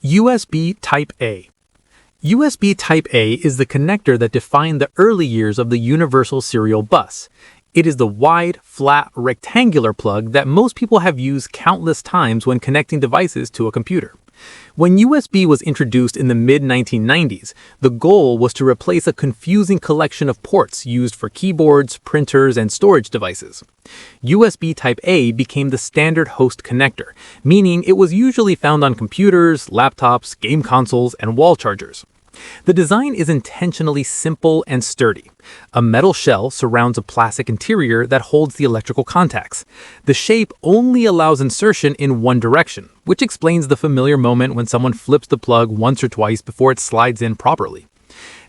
USB Type-A. USB Type-A is the connector that defined the early years of the Universal Serial Bus. It is the wide, flat, rectangular plug that most people have used countless times when connecting devices to a computer. When USB was introduced in the mid-1990s, the goal was to replace a confusing collection of ports used for keyboards, printers, and storage devices. USB Type-A became the standard host connector, meaning it was usually found on computers, laptops, game consoles, and wall chargers. The design is intentionally simple and sturdy. A metal shell surrounds a plastic interior that holds the electrical contacts. The shape only allows insertion in one direction, which explains the familiar moment when someone flips the plug once or twice before it slides in properly.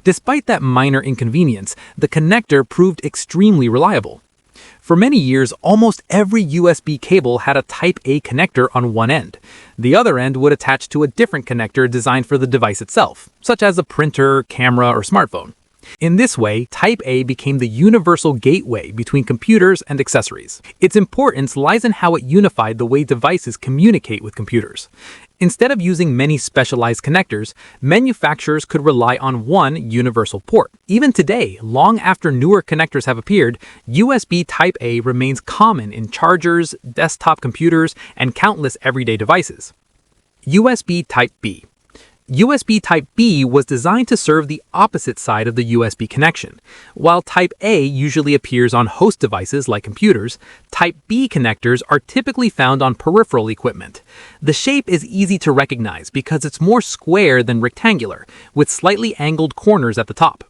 Despite that minor inconvenience, the connector proved extremely reliable. For many years, almost every USB cable had a Type-A connector on one end. The other end would attach to a different connector designed for the device itself, such as a printer, camera, or smartphone. In this way, Type-A became the universal gateway between computers and accessories. Its importance lies in how it unified the way devices communicate with computers. Instead of using many specialized connectors, manufacturers could rely on one universal port. Even today, long after newer connectors have appeared, USB Type-A remains common in chargers, desktop computers, and countless everyday devices. USB Type-B. USB Type-B was designed to serve the opposite side of the USB connection. While Type-A usually appears on host devices like computers, Type-B connectors are typically found on peripheral equipment. The shape is easy to recognize because it's more square than rectangular, with slightly angled corners at the top.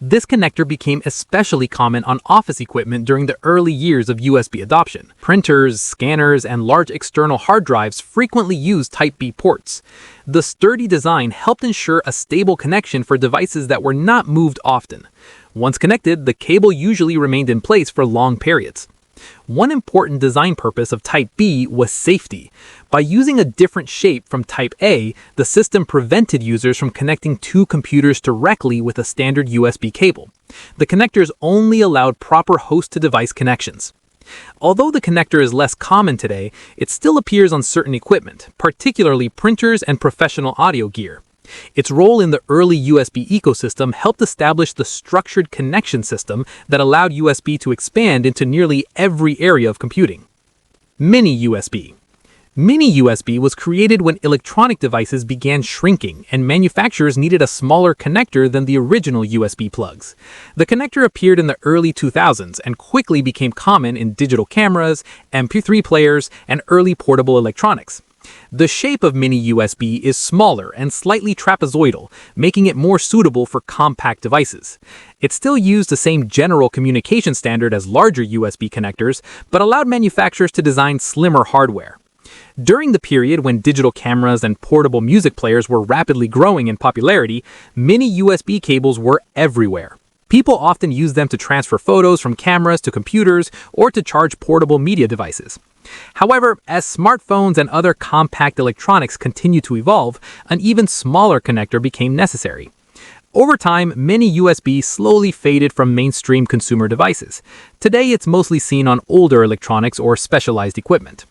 This connector became especially common on office equipment during the early years of USB adoption. Printers, scanners, and large external hard drives frequently used Type-B ports. The sturdy design helped ensure a stable connection for devices that were not moved often. Once connected, the cable usually remained in place for long periods. One important design purpose of Type-B was safety. By using a different shape from Type-A, the system prevented users from connecting two computers directly with a standard USB cable. The connectors only allowed proper host-to-device connections. Although the connector is less common today, it still appears on certain equipment, particularly printers and professional audio gear. Its role in the early USB ecosystem helped establish the structured connection system that allowed USB to expand into nearly every area of computing. Mini USB. Mini USB was created when electronic devices began shrinking and manufacturers needed a smaller connector than the original USB plugs. The connector appeared in the early 2000s and quickly became common in digital cameras, MP3 players, and early portable electronics. The shape of Mini USB is smaller and slightly trapezoidal, making it more suitable for compact devices. It still used the same general communication standard as larger USB connectors, but allowed manufacturers to design slimmer hardware. During the period when digital cameras and portable music players were rapidly growing in popularity, Mini USB cables were everywhere. People often used them to transfer photos from cameras to computers or to charge portable media devices. However, as smartphones and other compact electronics continued to evolve, an even smaller connector became necessary. Over time, Mini USB slowly faded from mainstream consumer devices. Today, it's mostly seen on older electronics or specialized equipment.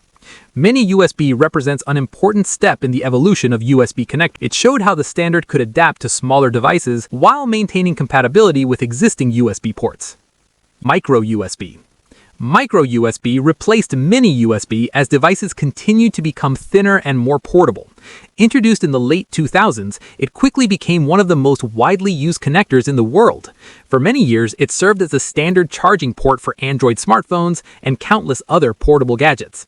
Mini USB represents an important step in the evolution of USB connectors. It showed how the standard could adapt to smaller devices while maintaining compatibility with existing USB ports. Micro USB. Micro USB replaced Mini USB as devices continued to become thinner and more portable. Introduced in the late 2000s, it quickly became one of the most widely used connectors in the world. For many years, it served as a standard charging port for Android smartphones and countless other portable gadgets.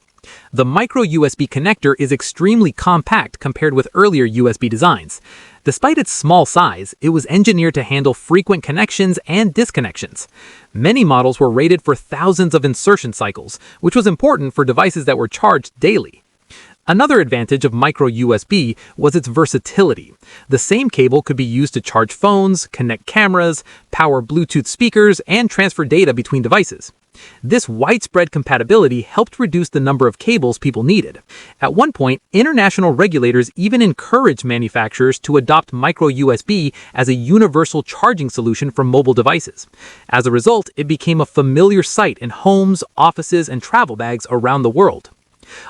The micro USB connector is extremely compact compared with earlier USB designs. Despite its small size, it was engineered to handle frequent connections and disconnections. Many models were rated for thousands of insertion cycles, which was important for devices that were charged daily. Another advantage of micro USB was its versatility. The same cable could be used to charge phones, connect cameras, power Bluetooth speakers, and transfer data between devices. This widespread compatibility helped reduce the number of cables people needed. At one point, international regulators even encouraged manufacturers to adopt micro USB as a universal charging solution for mobile devices. As a result, it became a familiar sight in homes, offices, and travel bags around the world.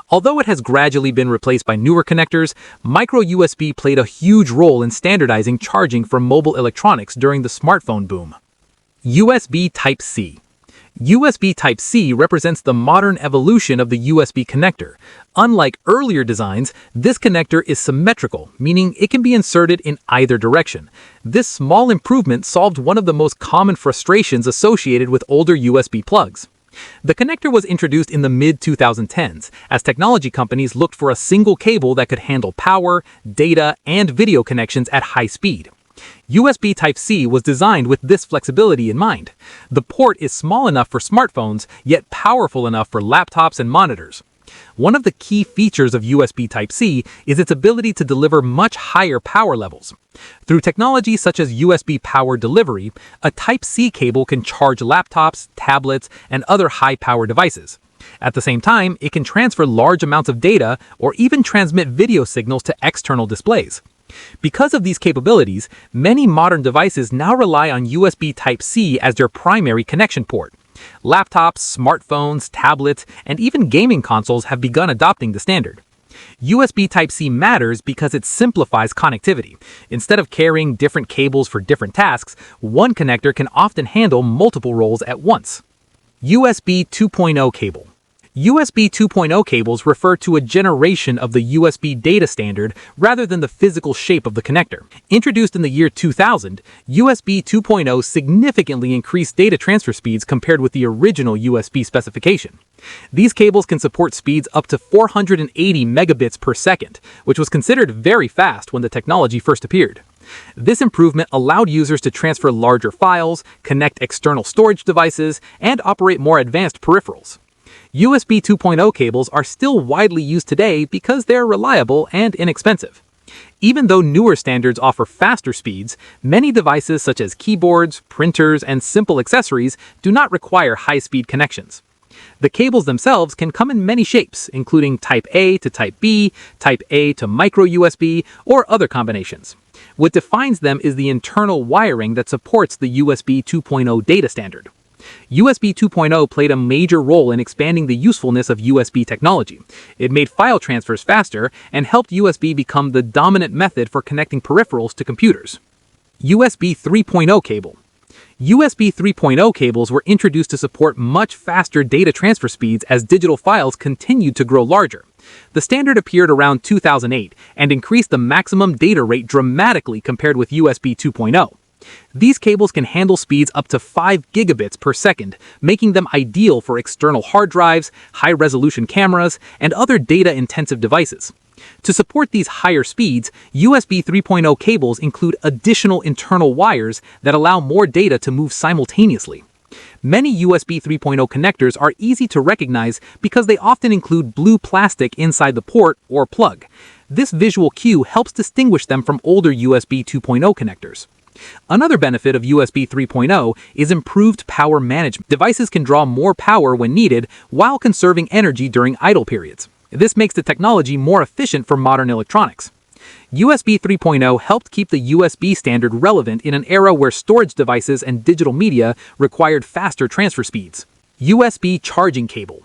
Although it has gradually been replaced by newer connectors, micro USB played a huge role in standardizing charging for mobile electronics during the smartphone boom. USB Type-C. USB Type-C represents the modern evolution of the USB connector. Unlike earlier designs, this connector is symmetrical, meaning it can be inserted in either direction. This small improvement solved one of the most common frustrations associated with older USB plugs. The connector was introduced in the mid-2010s, as technology companies looked for a single cable that could handle power, data, and video connections at high speed. USB Type-C was designed with this flexibility in mind. The port is small enough for smartphones, yet powerful enough for laptops and monitors. One of the key features of USB Type-C is its ability to deliver much higher power levels. Through technology such as USB power delivery, a Type-C cable can charge laptops, tablets, and other high-power devices. At the same time, it can transfer large amounts of data or even transmit video signals to external displays. Because of these capabilities, many modern devices now rely on USB Type-C as their primary connection port. Laptops, smartphones, tablets, and even gaming consoles have begun adopting the standard. USB Type-C matters because it simplifies connectivity. Instead of carrying different cables for different tasks, one connector can often handle multiple roles at once. USB 2.0 cable. USB 2.0 cables refer to a generation of the USB data standard rather than the physical shape of the connector. Introduced in the year 2000, USB 2.0 significantly increased data transfer speeds compared with the original USB specification. These cables can support speeds up to 480 megabits per second, which was considered very fast when the technology first appeared. This improvement allowed users to transfer larger files, connect external storage devices, and operate more advanced peripherals. USB 2.0 cables are still widely used today because they're reliable and inexpensive. Even though newer standards offer faster speeds, many devices such as keyboards, printers, and simple accessories do not require high-speed connections. The cables themselves can come in many shapes, including Type A to Type B, Type A to micro USB, or other combinations. What defines them is the internal wiring that supports the USB 2.0 data standard. USB 2.0 played a major role in expanding the usefulness of USB technology. It made file transfers faster and helped USB become the dominant method for connecting peripherals to computers. USB 3.0 cable. USB 3.0 cables were introduced to support much faster data transfer speeds as digital files continued to grow larger. The standard appeared around 2008 and increased the maximum data rate dramatically compared with USB 2.0. These cables can handle speeds up to 5 gigabits per second, making them ideal for external hard drives, high-resolution cameras, and other data-intensive devices. To support these higher speeds, USB 3.0 cables include additional internal wires that allow more data to move simultaneously. Many USB 3.0 connectors are easy to recognize because they often include blue plastic inside the port or plug. This visual cue helps distinguish them from older USB 2.0 connectors. Another benefit of USB 3.0 is improved power management. Devices can draw more power when needed while conserving energy during idle periods. This makes the technology more efficient for modern electronics. USB 3.0 helped keep the USB standard relevant in an era where storage devices and digital media required faster transfer speeds. USB charging cable.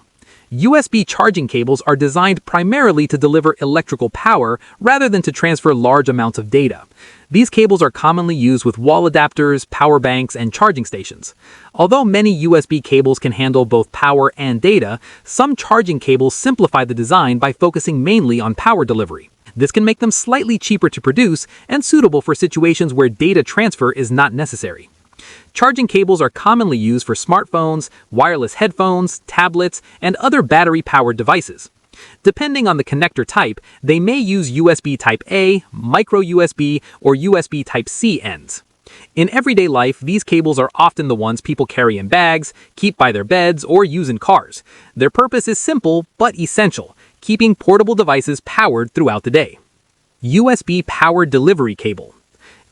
USB charging cables are designed primarily to deliver electrical power rather than to transfer large amounts of data. These cables are commonly used with wall adapters, power banks, and charging stations. Although many USB cables can handle both power and data, some charging cables simplify the design by focusing mainly on power delivery. This can make them slightly cheaper to produce and suitable for situations where data transfer is not necessary. Charging cables are commonly used for smartphones, wireless headphones, tablets, and other battery-powered devices. Depending on the connector type, they may use USB Type A, micro USB, or USB Type-C ends. In everyday life, these cables are often the ones people carry in bags, keep by their beds, or use in cars. Their purpose is simple but essential, keeping portable devices powered throughout the day. USB power delivery cable.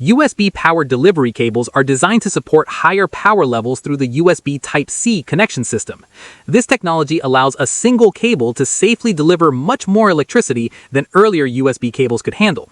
USB power delivery cables are designed to support higher power levels through the USB Type-C connection system. This technology allows a single cable to safely deliver much more electricity than earlier USB cables could handle.